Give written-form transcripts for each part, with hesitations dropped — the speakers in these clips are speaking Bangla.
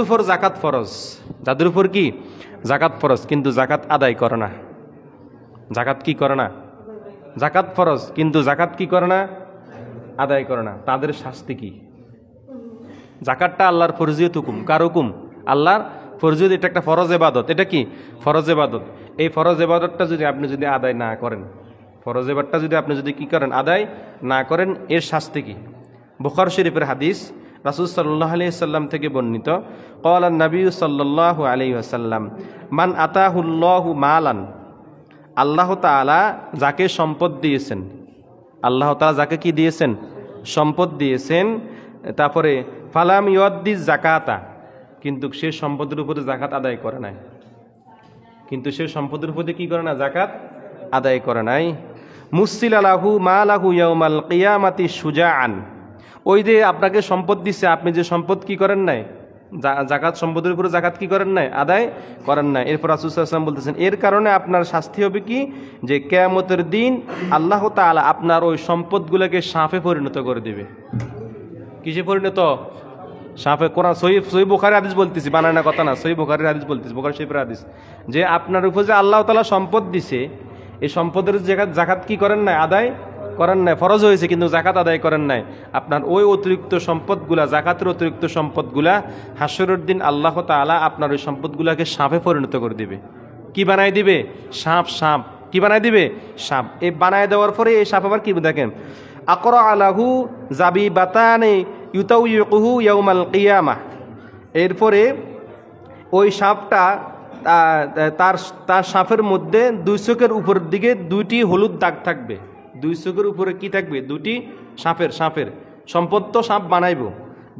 উপর জাকাত ফরজ, যাদের উপর কি জাকাত ফরজ কিন্তু জাকাত আদায় করে না। জাকাত কি করে না? জাকাত ফরজ কিন্তু জাকাত কি করে না? আদায় করে না। তাদের শাস্তি কি? জাকাতটা আল্লাহর ফরজিয়ত হুকুম। কার হুকুম? আল্লাহর ফরজিয়ত। এটা একটা ফরজ ইবাদত। এটা কি? ফরজ ইবাদত। এই ফরজ ইবাদতটা যদি আপনি আদায় না করেন, ফরজ ইবাদতটা যদি আপনি কি করেন? আদায় না করেন, এর শাস্তি কি? বুখারী শরীফের হাদিস, রাসূল সাল্লাল্লাহু আলাইহি ওয়াসাল্লাম থেকে বর্ণিত, ক্বালা নবী সাল্লাল্লাহু আলাইহি ওয়াসাল্লাম মান আতাহুল্লাহু মালান, আল্লাহ তাআলা যাকে সম্পদ দিয়েছেন, আল্লাহ তাআলা যাকে কি দিয়েছেন? সম্পদ দিয়েছেন। তারপরে ফালাম ইউদ্দিজ যাকাতা, কিন্তু সে সম্পদের উপরে যাকাত আদায় করে নাই। কিন্তু সে সম্পদের উপরে কি করে না? যাকাত আদায় করে নাই। মুসিলা লাহু মালাহু ইয়াউমাল কিয়ামাতি সুজাআন, ওই যে আপনাকে সম্পদ দিচ্ছে, আপনি যে সম্পদ কি করেন নাই? জাকাত, সম্পদের উপরে জাকাত কি করেন নাই? আদায় করেন নাই। এরপর রাসূল সাল্লাল্লাহু আলাইহি ওয়াসাল্লাম বলতেছেন, এর কারণে আপনার শাস্তি হবে কি? যে কিয়ামতের দিন আল্লাহ তাআলা আপনার ওই সম্পদগুলোকে সাপে পরিণত করে দিবে। কিসে পরিণত? সাপে। কোরআন সহিহ বুখারীর হাদিস বলতেছি, বানায় না কথা না, সহিহ বুখারীর হাদিস বলতেছি, বুখারী শরীফের হাদিস, যে আপনার উপর যে আল্লাহ তাআলা সম্পদ দিছে, এই সম্পদের জাকাত কি করেন নাই? আদায় করেন নাই। ফরজ হয়েছে কিন্তু জাকাত আদায় করেন নাই। আপনার ওই অতিরিক্ত সম্পদগুলা, জাকাতের অতিরিক্ত সম্পদগুলা হাসরের দিন আল্লাহ তাআলা আপনার ওই সম্পদগুলাকে সাপে পরিণত করে দিবে। কি বানাই দিবে? সাপ। সাপ কি বানাই দিবে? সাপ। এই বানায় দেওয়ার পরে এই সাপ আবার কি দেখেন, আকরা আলাহু জাবিবাতানি ইউতাউইকুহু ইয়াউমাল কিয়ামাহ, এরপরে ওই সাপটা তার সাপের মধ্যে দুই চোখের উপরের দিকে দুইটি হলুদ দাগ থাকবে। দুই চোখের উপরে কি থাকবে? দুটি সাপের সম্পদ তো সাপ বানাইব,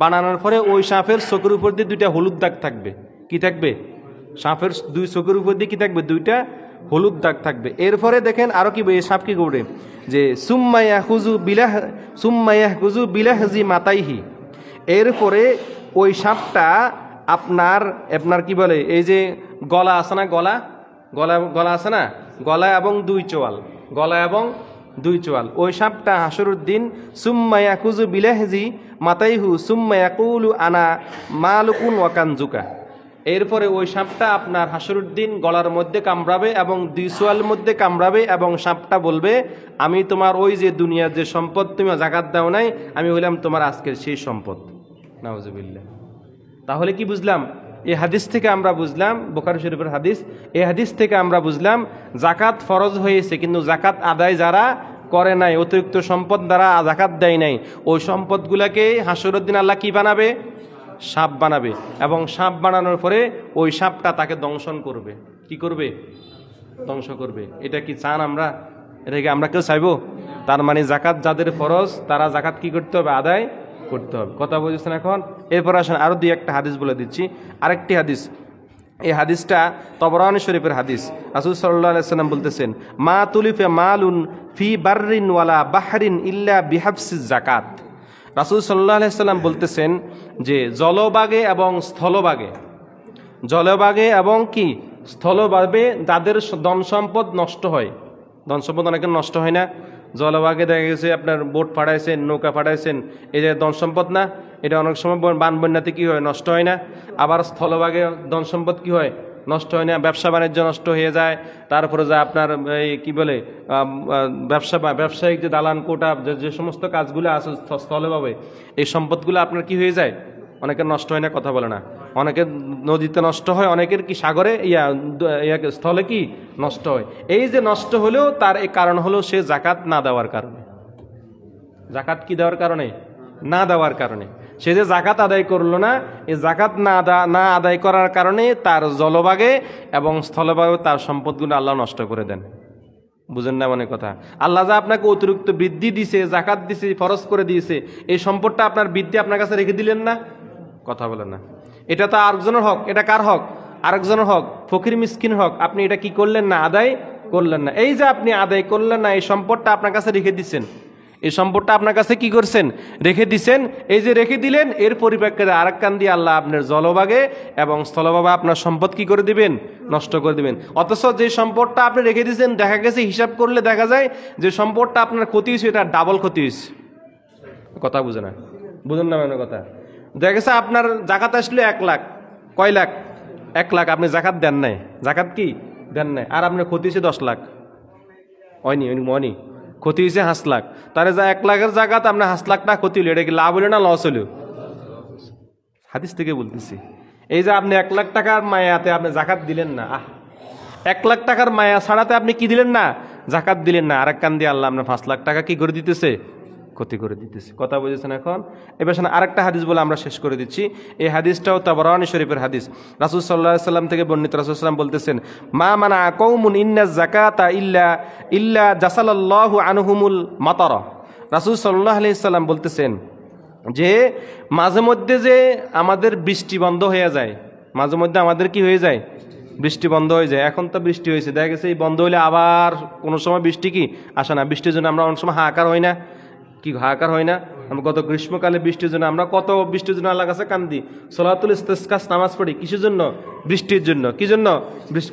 বানানোর পরে ওই সাপের চোখের উপর দিয়ে দুইটা হলুদ দাগ থাকবে। কি থাকবে? সাপের দুই চোখের উপর দিয়ে কি থাকবে? দুইটা হলুদ দাগ থাকবে। এরপরে দেখেন আরো কি, এই সাপ কি করবে? যে সুম্মায়াহুজু বিলাহজি মাতাইহি, এরপরে ওই সাপটা আপনার কি বলে, এই যে গলা আছে না, গলা আছে না, গলা এবং দুই চোয়াল, গলা এবং দুই চোয়াল, ওই সাপটা হাসরের দিন সুম্মায়াকুজু বিলাহজি মাতাইহু সুম্মায়াকুলু আনা মালুকুন ওয়া কানজুকা, এরপরে ওই সাপটা আপনার হাসরের দিন গলার মধ্যে কামড়াবে এবং দুই চোয়ালের মধ্যে কামড়াবে এবং সাপটা বলবে, আমি তোমার ওই যে দুনিয়ার যে সম্পদ তুমি জাকাত দাও নাই, আমি হইলাম তোমার আজকের সেই সম্পদ। নাউজুবিল্লাহ। তাহলে কি বুঝলাম? এই হাদিস থেকে আমরা বুঝলাম, বুখারী শরীফের হাদিস, এই হাদিস থেকে আমরা বুঝলাম জাকাত ফরজ হয়েছে কিন্তু জাকাত আদায় যারা করে নাই, অতিরিক্ত সম্পদ দ্বারা জাকাত দেয় নাই, ওই সম্পদগুলোকে হাসরের দিন আল্লাহ কি বানাবে? সাপ বানাবে। এবং সাপ বানানোর পরে ওই সাপটা তাকে দংশন করবে। কি করবে? ধ্বংস করবে। এটা কি চান আমরা? এটা কি আমরা কেউ চাইবো? তার মানে জাকাত যাদের ফরজ তারা জাকাত কি করতে হবে? আদায় করতে হবে। কথা বুঝেছেন এখন? এরপর আসেন আরো দুই একটা হাদিস বলে দিচ্ছি। আরেকটি হাদিস, এই হাদিসটা তবরানী শরীফের হাদিস। রাসূল সাল্লাল্লাহু আলাইহি ওয়াসাল্লাম বলতেছেন, মা তুলিফা মালুন ফি বাররিন ওয়ালা বাহরিন ইল্লা বিহাবসিজ যাকাত। রাসূল সাল্লাল্লাহু আলাইহি ওয়াসাল্লাম বলতেছেন যে জলভাগে এবং স্থলভাগে, জলভাগে এবং কি স্থলভাগে যাদের ধন সম্পদ নষ্ট হয়, ধন সম্পদ অনেকের নষ্ট হয় না, জলভাগে দেখা গেছে আপনার বোট ফাটাইছেন, নৌকা ফাটাইছেন, এই যে ধন সম্পদ না, এটা অনেক সময় বান বন্যাতে কি হয়? নষ্ট হয় না। আবার স্থলভাগে ধন সম্পদ কি হয়? নষ্ট হয় না। ব্যবসা বাণিজ্য নষ্ট হয়ে যায়। তারপরে যা আপনার এই কি বলে ব্যবসায়িক যে দালান কোটা যে সমস্ত কাজগুলো আছে স্থলভাবে, এই সম্পদগুলো আপনার কি হয়ে যায়? অনেকের নষ্ট হয় না, কথা বলে না। অনেকের নদীতে নষ্ট হয়, অনেকের কি সাগরে স্থলে কি নষ্ট হয়। এই যে নষ্ট হলেও তার এই কারণ হলো সে জাকাত না দেওয়ার কারণে। জাকাত কি দেওয়ার কারণে? না দেওয়ার কারণে। সে যে জাকাত আদায় করলো না, এই জাকাত না আদায় করার কারণে তার জলভাগে এবং স্থলভাগে তার সম্পদগুলো আল্লাহ নষ্ট করে দেন। বুঝেন না মনে কথা? আল্লাহ যা আপনাকে অতিরিক্ত বৃদ্ধি দিছে, জাকাত দিছে, ফরজ করে দিয়েছে, এই সম্পদটা আপনার বৃদ্ধি আপনার কাছে রেখে দিলেন না, কথা বলেন না। এটা তো আরেকজনের হক। এটা কার হক? আরেকজনের হক, ফকির মিসকিন হক। আপনি এটা কি করলেন না? আদায় করলেন না। এই যে আপনি আদায় করলেন না, এই সম্পদটা আপনার কাছে রেখে দিচ্ছেন, এই সম্পদটা আপনার কাছে কি করছেন? রেখে দিচ্ছেন। এই যে রেখে দিলেন, এর পরিপ্রেক্ষিতে আরেক কান দিয়ে আল্লাহ আপনার জলভাগে এবং স্থলভাগে আপনার সম্পদ কি করে দিবেন? নষ্ট করে দিবেন। অথচ যে সম্পদটা আপনি রেখে দিচ্ছেন, দেখা গেছে হিসাব করলে দেখা যায় যে সম্পদটা আপনার ক্ষতি হয়েছে, এটা ডাবল ক্ষতি হয়েছে। কথা বুঝে না? বুঝুন না মানে কথা? দেখা গেছে আপনার জাকাত আসলে 1 লাখ, কয় লাখ? 1 লাখ। আপনি জাকাত দেন নাই, জাকাত কি দেন নাই, আর আপনার ক্ষতি হয়েছে 10 লাখ, হয়নি ক্ষতি হয়েছে 5 লাখ। তাহলে যা 1 লাখের জাকাত আপনার 5 লাখ টাকা ক্ষতি হলো, এটা কি লাভ হলো না লস হলো? হাদিস থেকে বলতেছি। এই যে আপনি 1 লাখ টাকার মায়াতে আপনি জাকাত দিলেন না, 1 লাখ টাকার মায়া ছাড়াতে আপনি কি দিলেন না? জাকাত দিলেন না। আরেক কান দিয়ে আল্লাহ আপনার 5 লাখ টাকা কি করে দিতেছে? ক্ষতি করে দিতেছে। কথা বুঝেছেন এখন? এবার আরেকটা হাদিস বলে আমরা শেষ করে দিচ্ছি। এই হাদিসটাও তাবরানী শরীফের হাদিস। রাসূল সাল্লাল্লাহু আলাইহি সাল্লাম থেকে বর্ণিত, রাসূল সাল্লাল্লাহু আলাইহি সাল্লাম বলতেছেন, মা মানা কওমুন ইন্নাজ যাকাতা ইল্লা জাসালাল্লাহু আনহুমুল মাতারা। রাসূল সাল্লাল্লাহু আলাইহি সাল্লাম বলতেছেন যে মাঝে মধ্যে যে আমাদের বৃষ্টি বন্ধ হয়ে যায়, মাঝে মধ্যে আমাদের কি হয়ে যায়? বৃষ্টি বন্ধ হয়ে যায়। এখন তো বৃষ্টি হয়েছে, দেখা গেছে এই বন্ধ হইলে আবার কোনো সময় বৃষ্টি কি আসে না। বৃষ্টির জন্য আমরা অনেক সময় হাহাকার হয় না? কি হাহাকার হয় না? আমরা গত গ্রীষ্মকালে বৃষ্টির জন্য আমরা কত বৃষ্টির জন্য আল্লাহর কাছে কান্দি, সলাতুল ইস্তিসকা নামাজ পড়ি কিসের জন্য? বৃষ্টির জন্য। কি জন্য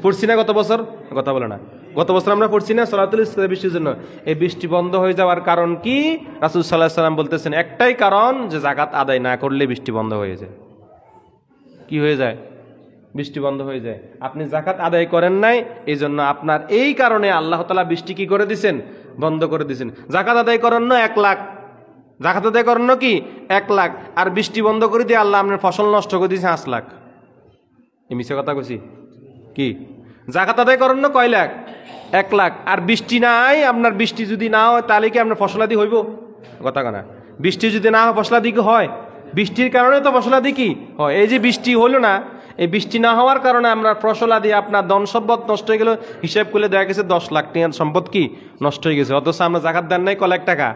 পড়ছি না গত বছর? কথা বলে না, গত বছর আমরা পড়ছি না সলাতুল ইস্তিসকা বৃষ্টির জন্য। এই বৃষ্টি বন্ধ হয়ে যাওয়ার কারণ কি? রাসূল সাল্লাল্লাহু আলাইহি সাল্লাম বলতেছেন একটাই কারণ, যে যাকাত আদায় না করলে বৃষ্টি বন্ধ হয়ে যায়। কি হয়ে যায়? বৃষ্টি বন্ধ হয়ে যায়। আপনি জাকাত আদায় করেন নাই, এই জন্য আপনার এই কারণে আল্লাহ তাআলা বৃষ্টি কি করে দিছেন? বন্ধ করে দিছেন। জাকাত আদায় করেন না 1 লাখ, জাকাত আদায় করেন না কি 1 লাখ, আর বৃষ্টি বন্ধ করে দিয়ে আল্লাহ আপনার ফসল নষ্ট করে দিয়েছে 5 লাখ। এই মিছে কথা কইছি কি? জাকাত আদায় করেন না কয় লাখ? 1 লাখ, আর বৃষ্টি নাই আপনার, বৃষ্টি যদি না হয় তাহলে কি আপনার ফসলাদি হইব? কথা কানা, বৃষ্টি যদি না হয় ফসলাদি কি হয়? বৃষ্টির কারণে তো ফসলাদি কি হয়। এই যে বৃষ্টি হলো না, এই বৃষ্টি না হওয়ার কারণে আমরা ফসলাদি আপনার ধন সম্পদ নষ্ট হয়ে গেল। হিসাব করলে দেখা গেছে 10 লাখ টাকার সম্পদ কি নষ্ট হয়ে গেছে। অথচ আমরা জাকাত দেন নাই কয় লাখ টাকা?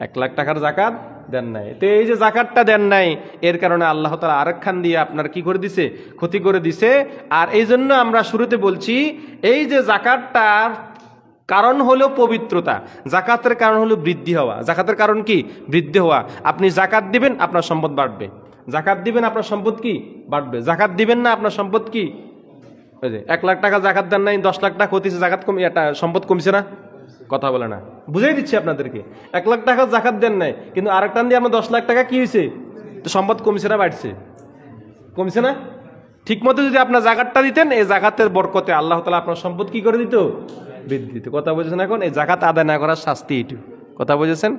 1 লাখ টাকার জাকাত দেন নাই। তো এই যে জাকাতটা দেন নাই, এর কারণে আল্লাহ তাআলা আরেকখান দিয়ে আপনার কি করে দিছে? ক্ষতি করে দিছে। আর এই জন্য আমরা শুরুতে বলছি, এই যে জাকাতটার কারণ হলো পবিত্রতা, জাকাতের কারণ হলো বৃদ্ধি হওয়া। জাকাতের কারণ কি? বৃদ্ধি হওয়া। আপনি জাকাত দিবেন, আপনার সম্পদ বাড়বে। জাকাত দিবেন, আপনার সম্পদ কি বাড়বে। জাকাত দিবেন না, আপনার সম্পদ কি? 1 লাখ টাকা জাকাত দেন নাই, 10 লাখ টাকা ক্ষতিছে, জাকাত কমে, সম্পদ কমছে না? কথা বলে না, বুঝাই দিচ্ছি আপনাদেরকে। 1 লাখ টাকা জাকাত দেন নাই, কিন্তু আরেকটান দিয়ে আমার 10 লাখ টাকা কি হয়েছে? তো সম্পদ কমছে না বাড়ছে? কমছে না? ঠিক মতো যদি আপনার জাকাতটা দিতেন, এই জাকাতের বরকতে আল্লাহ তাআলা আপনার সম্পদ কি করে দিত? বৃদ্ধি দিত। কথা বুঝেছেন এখন? এই জাকাত আদায় না করার শাস্তি এইটু। কথা বুঝেছেন?